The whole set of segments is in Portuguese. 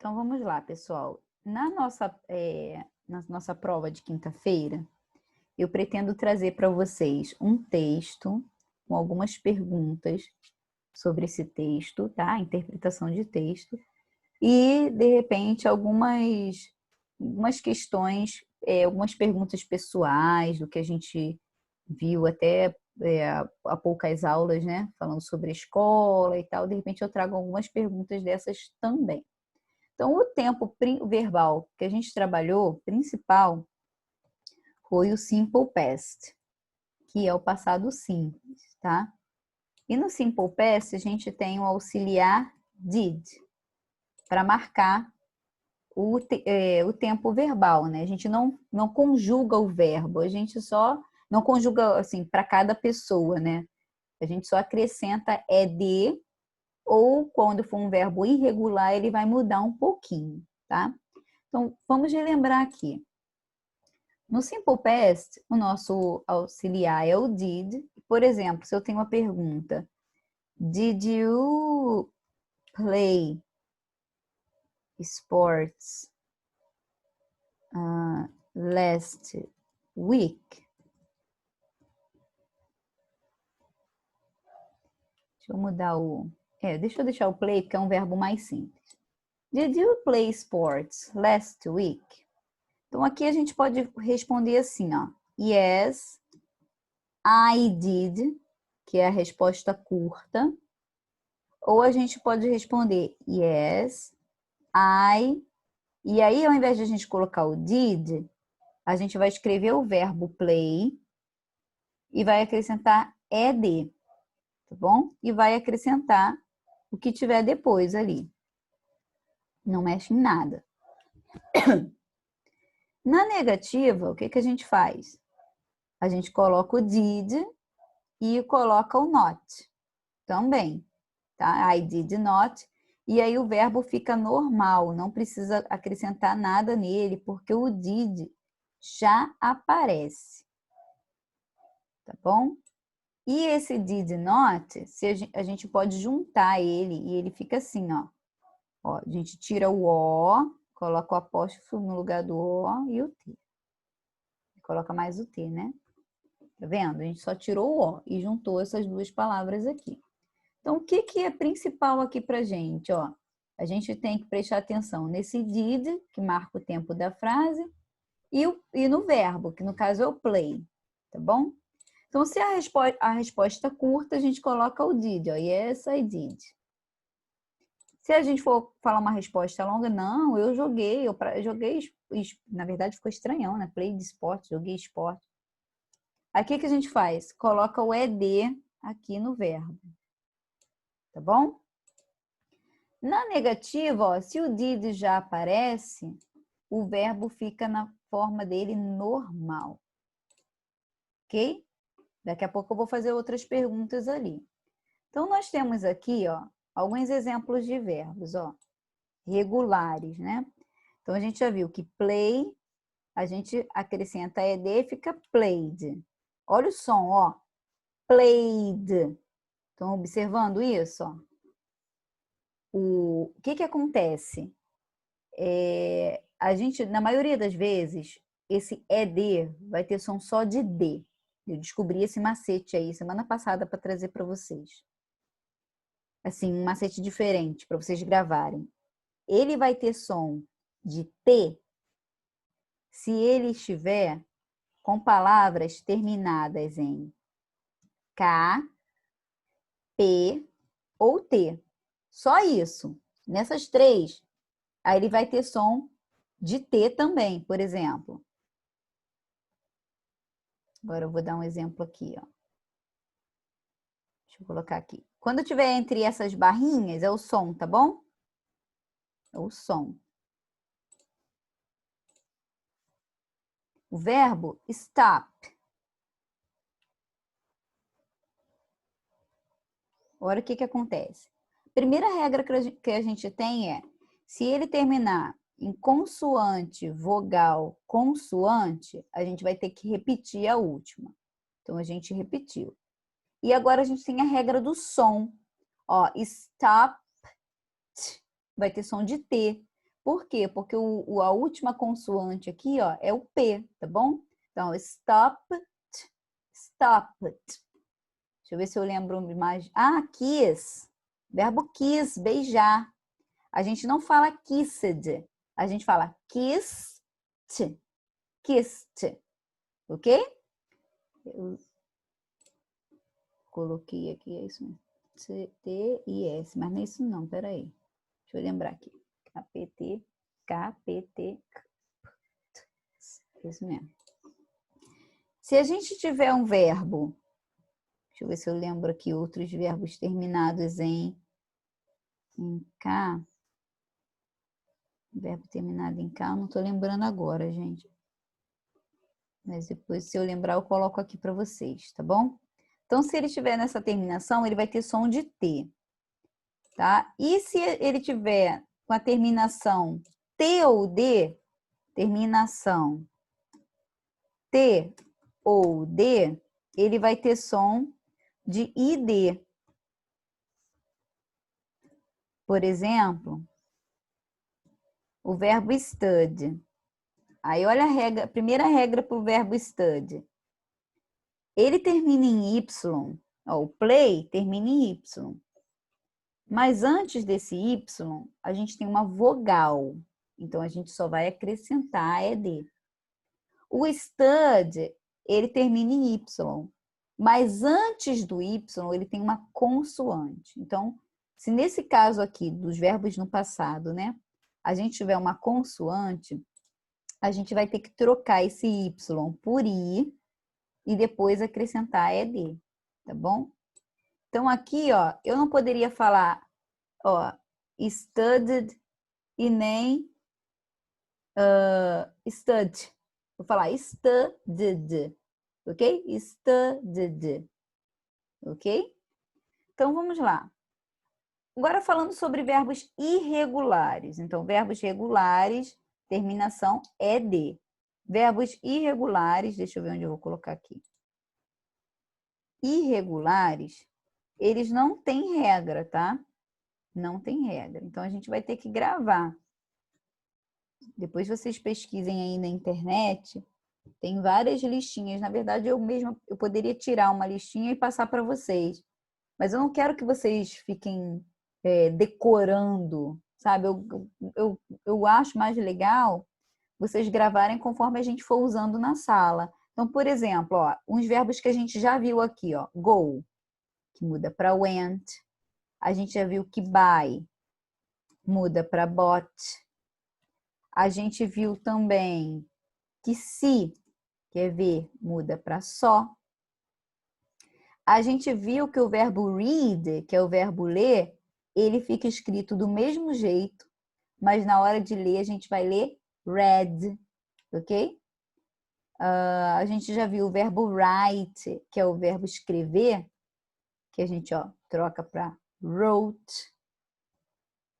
Então, vamos lá, pessoal. Na nossa prova de quinta-feira, eu pretendo trazer para vocês um texto com algumas perguntas sobre esse texto, tá? Interpretação de texto. E, de repente, algumas questões, algumas perguntas pessoais do que a gente viu até há poucas aulas, né? Falando sobre a escola e tal. De repente, eu trago algumas perguntas dessas também. Então, o tempo verbal que a gente trabalhou, principal, foi o simple past, que é o passado simples, tá? E no simple past, a gente tem o auxiliar did, para marcar o tempo verbal, né? A gente não conjuga o verbo, a gente só não conjuga assim para cada pessoa, né? A gente só acrescenta ed, ou quando for um verbo irregular, ele vai mudar um pouquinho, tá? Então, vamos relembrar aqui. No simple past, o nosso auxiliar é o did. Por exemplo, se eu tenho uma pergunta, did you play sports last week? Deixa eu mudar deixa eu deixar o play, porque é um verbo mais simples. Did you play sports last week? Então, aqui a gente pode responder assim, ó. Yes, I did, que é a resposta curta. Ou a gente pode responder yes, I. E aí, ao invés de a gente colocar o did, a gente vai escrever o verbo play e vai acrescentar ed, tá bom? E vai acrescentar o que tiver depois ali. Não mexe em nada. Na negativa, o que a gente faz? A gente coloca o did e coloca o not também, tá? I did not. E aí o verbo fica normal, não precisa acrescentar nada nele, porque o did já aparece, tá bom? E esse did not, a gente pode juntar ele e ele fica assim, ó. Ó, a gente tira o O, coloca o apóstrofo no lugar do O e o T. Coloca mais o T, né? Tá vendo? A gente só tirou o O e juntou essas duas palavras aqui. Então, o que é principal aqui pra gente, ó? A gente tem que prestar atenção nesse did, que marca o tempo da frase, e no verbo, que no caso é o play, tá bom? Então, se a resposta curta, a gente coloca o did, ó. Yes, I did. Se a gente for falar uma resposta longa, não, eu joguei, na verdade ficou estranhão, né? Play de esporte, joguei esporte. Aqui que a gente faz? Coloca o ed aqui no verbo, tá bom? Na negativa, ó, se o did já aparece, o verbo fica na forma dele normal, ok? Daqui a pouco eu vou fazer outras perguntas ali. Então, nós temos aqui, ó, alguns exemplos de verbos, ó, regulares, né? Então, a gente já viu que play, a gente acrescenta ed e fica played. Olha o som, ó, played. Estão observando isso, ó? O que acontece? A gente, na maioria das vezes, esse ed vai ter som só de D. Eu descobri esse macete aí semana passada para trazer para vocês. Assim, um macete diferente para vocês gravarem. Ele vai ter som de T se ele estiver com palavras terminadas em K, P ou T. Só isso. Nessas três, aí ele vai ter som de T também, por exemplo. Agora eu vou dar um exemplo aqui, ó. Deixa eu colocar aqui. Quando tiver entre essas barrinhas, é o som, tá bom? É o som. O verbo stop. Agora, o que acontece? Primeira regra que a gente tem é, se ele terminar em consoante, vogal, consoante, a gente vai ter que repetir a última. Então, a gente repetiu. E agora a gente tem a regra do som. Ó, stop vai ter som de T, Por quê? Porque a última consoante aqui, ó, é o P, tá bom? Então, stopped, stopped. Deixa eu ver se eu lembro mais. Ah, kiss. Verbo kiss, beijar. A gente não fala kissed, a gente fala kissed, kissed, ok? Eu coloquei aqui, é isso mesmo. T-I-S, mas não é isso não, peraí. Deixa eu lembrar aqui. K-P-T, K-P-T, isso mesmo. Se a gente tiver um verbo, deixa eu ver se eu lembro aqui outros verbos terminados em K. Verbo terminado em K, eu não estou lembrando agora, gente. Mas depois, se eu lembrar, eu coloco aqui para vocês, tá bom? Então, se ele tiver nessa terminação, ele vai ter som de T, tá? E se ele tiver com a terminação T ou D, terminação T ou D, ele vai ter som de ID. Por exemplo, o verbo study. Aí, olha a regra, a primeira regra para o verbo study. Ele termina em Y, ó, o play termina em Y. Mas antes desse Y, a gente tem uma vogal. Então, a gente só vai acrescentar a ED. O stud, ele termina em Y. Mas antes do Y, ele tem uma consoante. Então, se nesse caso aqui, dos verbos no passado, né? A gente tiver uma consoante, a gente vai ter que trocar esse Y por I e depois acrescentar a ED. Tá bom? Então, aqui, ó, eu não poderia falar, ó, studied e nem stud. Vou falar studied, ok? Studied, ok? Então, vamos lá. Agora, falando sobre verbos irregulares. Então, verbos regulares, terminação ED. Verbos irregulares, deixa eu ver onde eu vou colocar aqui. Irregulares, eles não têm regra, tá? Não tem regra. Então, a gente vai ter que gravar. Depois vocês pesquisem aí na internet, tem várias listinhas. Na verdade, eu poderia tirar uma listinha e passar para vocês. Mas eu não quero que vocês fiquem decorando, sabe? Eu acho mais legal vocês gravarem conforme a gente for usando na sala. Então, por exemplo, ó, uns verbos que a gente já viu aqui, ó, go, que muda para went. A gente já viu que buy, muda para bought. A gente viu também que se, quer ver, muda para só. A gente viu que o verbo read, que é o verbo ler, ele fica escrito do mesmo jeito, mas na hora de ler a gente vai ler read, ok? A gente já viu o verbo write, que é o verbo escrever, que a gente troca para wrote.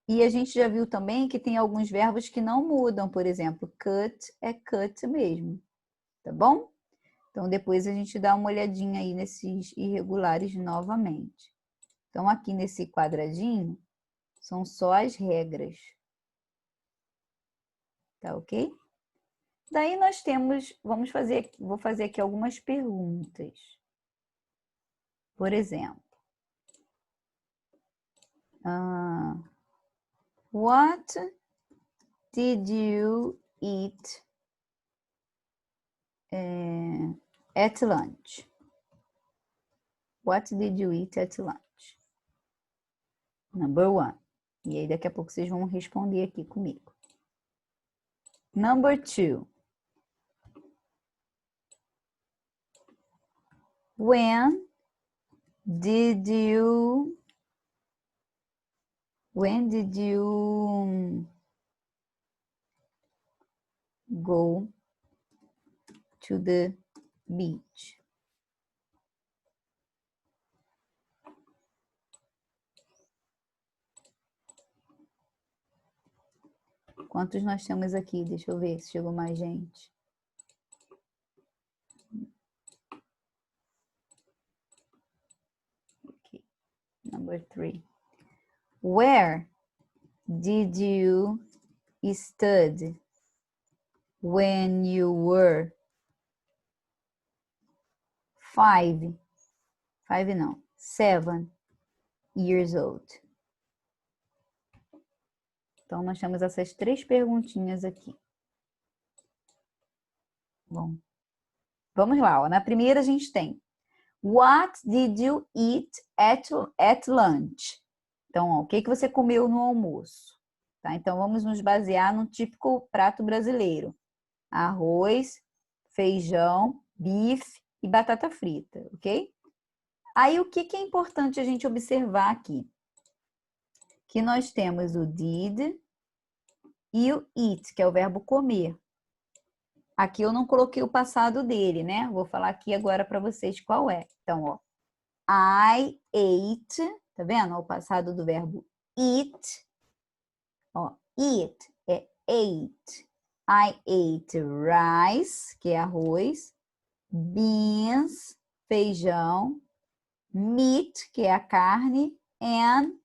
E a gente já viu também que tem alguns verbos que não mudam, por exemplo, cut é cut mesmo, tá bom? Então, depois a gente dá uma olhadinha aí nesses irregulares novamente. Então, aqui nesse quadradinho, são só as regras. Tá ok? Daí nós temos, vou fazer aqui algumas perguntas. Por exemplo, what did you eat at lunch? What did you eat at lunch? Number 1. E aí daqui a pouco vocês vão responder aqui comigo. Number 2. When did you go to the beach? Quantos nós temos aqui? Deixa eu ver se chegou mais gente. Okay. Number 3. Where did you stood when you were 7 years old? Então, nós temos essas 3 perguntinhas aqui. Bom, vamos lá. Ó. Na primeira, a gente tem What did you eat at lunch? Então, ó, o que você comeu no almoço? Tá? Então, vamos nos basear num típico prato brasileiro. Arroz, feijão, bife e batata frita, ok? Aí, o que é importante a gente observar aqui? Que nós temos o did e o eat, que é o verbo comer. Aqui eu não coloquei o passado dele, né? Vou falar aqui agora para vocês qual é. Então, ó, I ate, tá vendo? O passado do verbo eat. Ó, eat é ate. I ate rice, que é arroz, beans, feijão, meat, que é a carne, and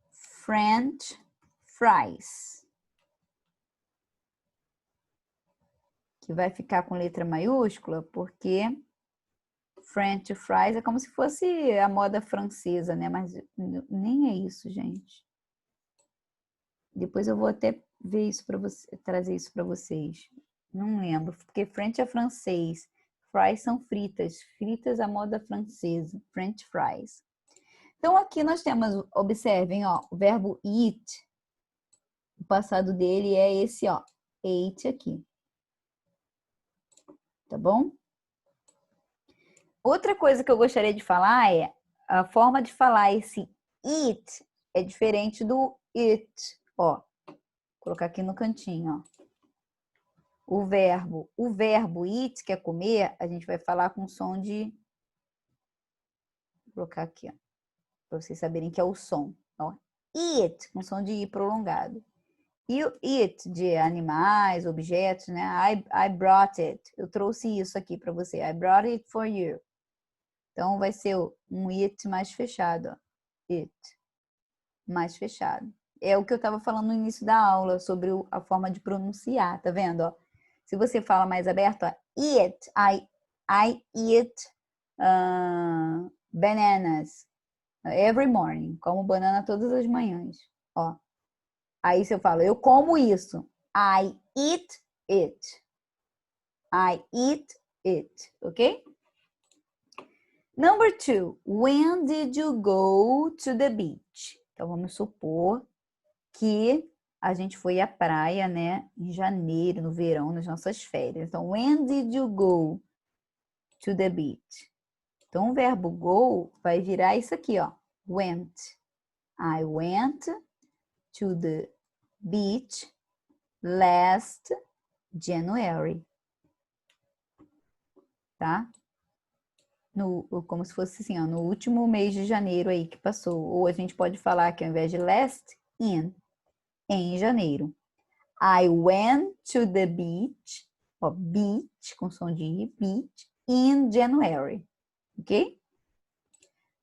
French fries. Que vai ficar com letra maiúscula, porque French fries é como se fosse a moda francesa, né? Mas nem é isso, gente. Depois eu vou até ver isso para você, trazer isso para vocês. Não lembro, porque French é francês. Fries são fritas. Fritas à moda francesa. French fries. Então, aqui nós temos, observem, ó, o verbo eat. O passado dele é esse, ó. Ate aqui. Tá bom? Outra coisa que eu gostaria de falar é a forma de falar esse eat é diferente do it. Ó, vou colocar aqui no cantinho, ó. O verbo eat, que é comer, a gente vai falar com som de... Vou colocar aqui, ó, para vocês saberem que é o som. Ó. Eat, com som de i prolongado. E o it, de animais, objetos, né? I brought it. Eu trouxe isso aqui para você. I brought it for you. Então, vai ser um it mais fechado, ó. It. Mais fechado. É o que eu estava falando no início da aula, sobre a forma de pronunciar, tá vendo, ó? Se você fala mais aberto, ó, eat, I eat bananas every morning. Como banana todas as manhãs, ó. Aí se eu falo, eu como isso. I eat it. I eat it, ok? Number 2, when did you go to the beach? Então, vamos supor que a gente foi à praia, né, em janeiro, no verão, nas nossas férias. Então, when did you go to the beach? Então, o verbo go vai virar isso aqui, ó, went. I went to the beach last January. Tá? Como se fosse assim, ó, no último mês de janeiro aí que passou. Ou a gente pode falar que ao invés de last, em janeiro. I went to the beach, ó, beach, com som de i, beach, in January, ok?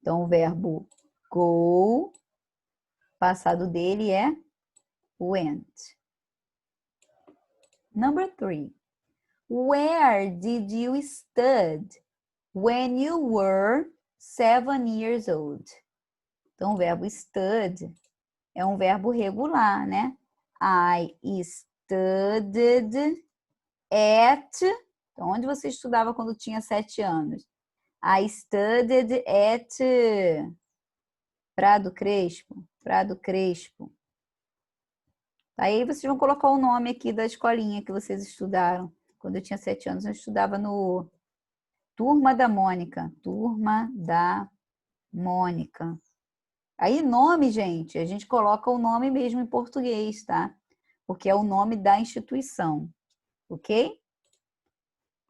Então, o verbo go, passado dele é went. Number 3. Where did you study when you were 7 years old? Então, o verbo study é um verbo regular, né? I studied at... Então, onde você estudava quando tinha 7 anos? I studied at Prado Crespo. Prado Crespo. Aí vocês vão colocar o nome aqui da escolinha que vocês estudaram. Quando eu tinha 7 anos, eu estudava no Turma da Mônica. Turma da Mônica. Aí, nome, gente, a gente coloca o nome mesmo em português, tá? Porque é o nome da instituição, ok?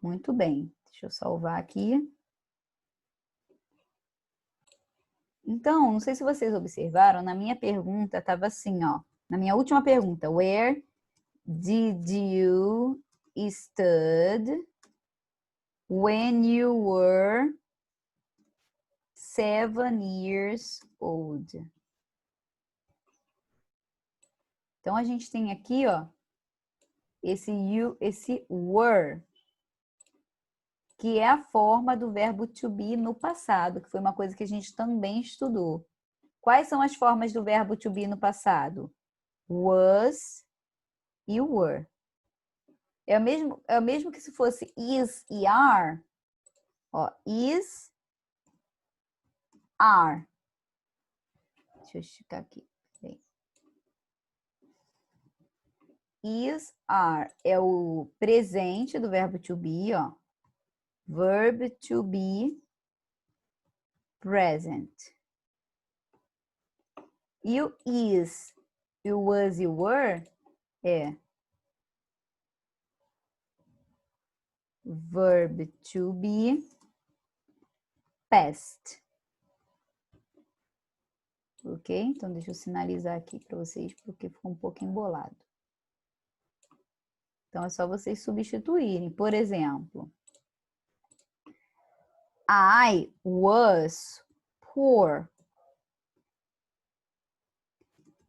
Muito bem. Deixa eu salvar aqui. Então, não sei se vocês observaram, na minha pergunta estava assim, ó. Na minha última pergunta, where did you study when you were 7 years old? Então, a gente tem aqui, ó, esse were, que é a forma do verbo to be no passado, que foi uma coisa que a gente também estudou. Quais são as formas do verbo to be no passado? Was e were. É o mesmo que se fosse is e are. Ó, is, are. Deixa eu esticar aqui. Is, are é o presente do verbo to be, ó. Verb to be present. E o is, e o was e o were é verb to be past. Ok? Então, deixa eu sinalizar aqui para vocês, porque ficou um pouco embolado. Então, é só vocês substituírem. Por exemplo, I was poor.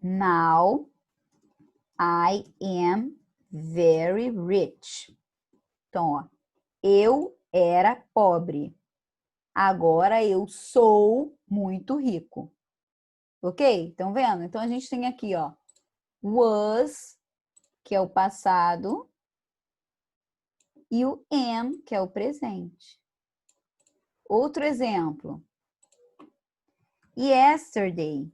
Now, I am very rich. Então, ó, eu era pobre. Agora eu sou muito rico. Ok? Estão vendo? Então, a gente tem aqui, ó, was, que é o passado, e o am, que é o presente. Outro exemplo. Yesterday,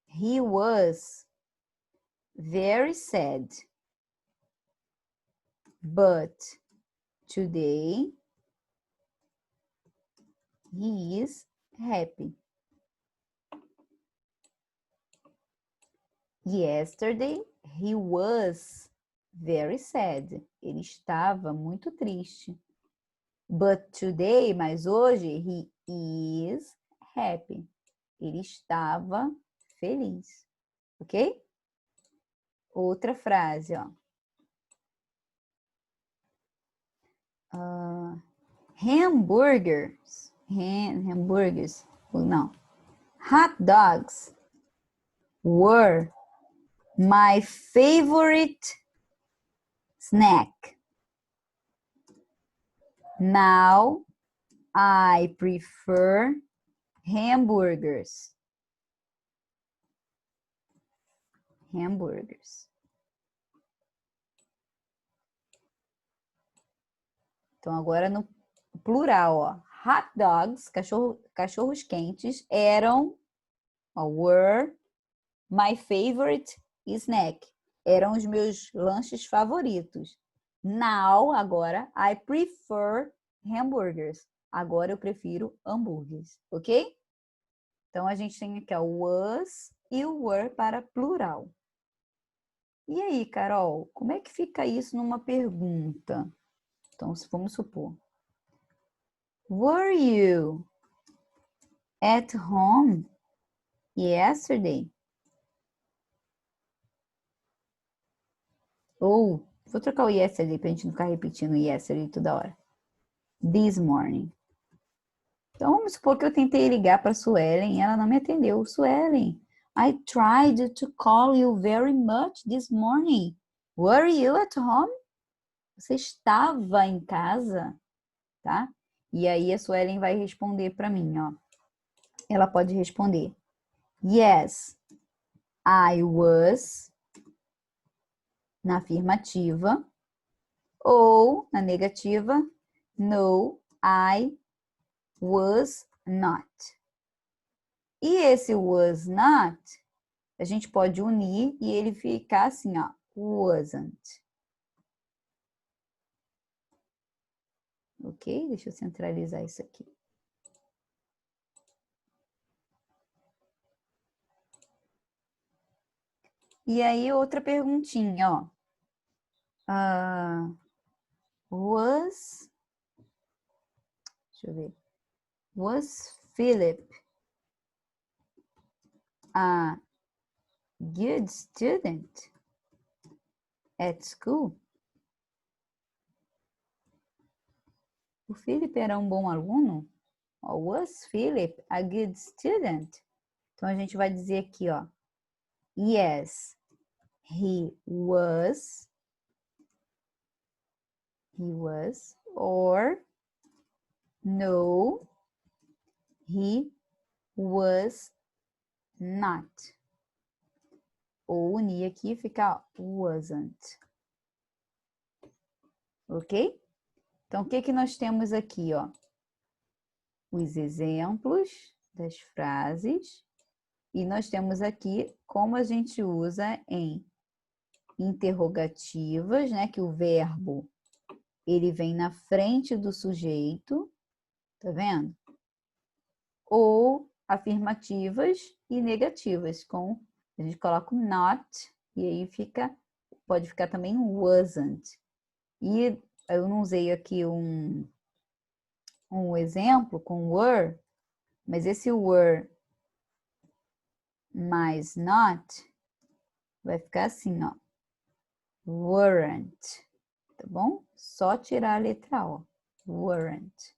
he was very sad. But today, he is happy. Yesterday, he was very sad. Ele estava muito triste. But today, mas hoje, he is happy. Ele estava feliz. Ok? Outra frase, ó. Hamburgers. Hamburgers. Não. Hot dogs were my favorite snack. Now I prefer hamburgers. Hamburgers. Então, agora no plural, ó. Hot dogs, cachorros quentes, eram, ó, were my favorite snack. Eram os meus lanches favoritos. Now, agora, I prefer hamburgers. Agora eu prefiro hambúrgueres, ok? Então, a gente tem aqui o was e o were para plural. E aí, Carol, como é que fica isso numa pergunta? Então, vamos supor. Were you at home yesterday? Ou, vou trocar o yesterday para a gente não ficar repetindo yesterday toda hora. This morning. Então, vamos supor que eu tentei ligar para a Suelen e ela não me atendeu. Suelen, I tried to call you very much this morning. Were you at home? Você estava em casa? Tá? E aí a Suelen vai responder para mim, ó. Ela pode responder: Yes, I was, na afirmativa, ou na negativa, No, I was not. E esse was not, a gente pode unir e ele ficar assim, ó, wasn't. Ok? Deixa eu centralizar isso aqui. E aí, outra perguntinha, ó. Deixa eu ver. Was Philip a good student at school? O Philip era um bom aluno? Was Philip a good student? Então, a gente vai dizer aqui, ó. Yes, he was, or no, he was not. Ou unir aqui fica wasn't. Ok? Então, o que nós temos aqui, ó? Os exemplos das frases. E nós temos aqui como a gente usa em interrogativas, né? Que o verbo, ele vem na frente do sujeito. Tá vendo? Ou afirmativas e negativas, a gente coloca o not, e aí pode ficar também wasn't. E eu não usei aqui um exemplo com were, mas esse were mais not vai ficar assim, ó. Weren't, tá bom? Só tirar a letra O. Weren't.